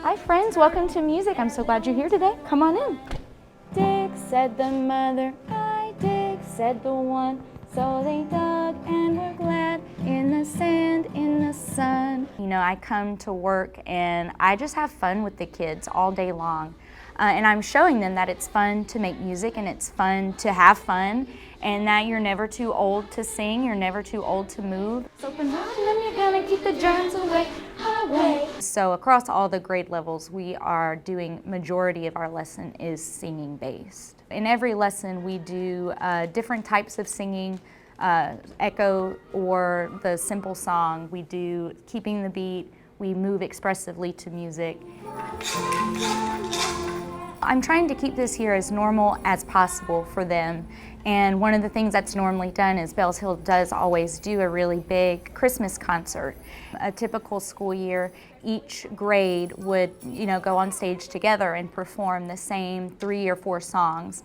Hi friends, welcome to music. I'm so glad you're here today. Come on in. Dig, said the mother, I dig, said the one. So they dug and were glad in the sand, in the sun. You know, I come to work and I just have fun with the kids all day long. And I'm showing them that it's fun to make music and it's fun to have fun, and that you're never too old to sing, you're never too old to move. So open up and then you're gonna keep the germs away, away. So across all the grade levels, we are doing, majority of our lesson is singing based. In every lesson we do different types of singing, echo or the simple song. We do keeping the beat, we move expressively to music. I'm trying to keep this here as normal as possible for them, and one of the things that's normally done is Bells Hill does always do a really big Christmas concert. A typical school year, each grade would, go on stage together and perform the same 3 or 4 songs.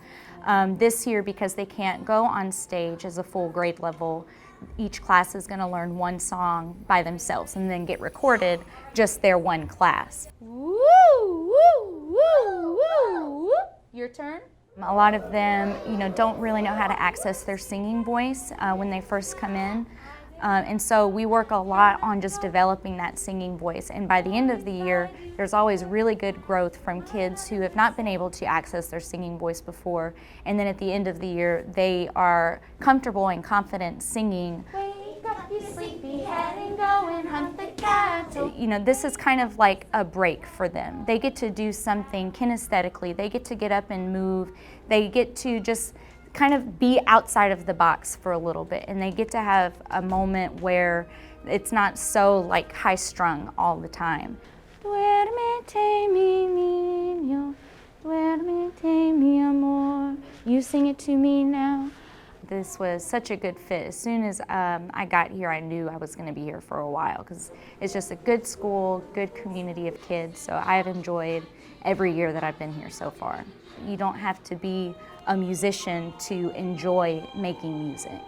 This year, because they can't go on stage as a full grade level, each class is going to learn one song by themselves and then get recorded, just their one class. Woo, woo, woo, woo, woo. Your turn. A lot of them, don't really know how to access their singing voice when they first come in. And so we work a lot on just developing that singing voice. And by the end of the year, there's always really good growth from kids who have not been able to access their singing voice before. And then at the end of the year, they are comfortable and confident singing. Wake up, you sleepyhead, and go and hunt the cattle. This is kind of like a break for them. They get to do something kinesthetically. They get to get up and move. They get to just kind of be outside of the box for a little bit, and they get to have a moment where it's not so like high-strung all the time. Duérmete, mi niño, duérmete, mi amor. You sing it to me now. This was such a good fit. As soon as I got here, I knew I was going to be here for a while because it's just a good school, good community of kids. So I have enjoyed every year that I've been here so far. You don't have to be a musician to enjoy making music.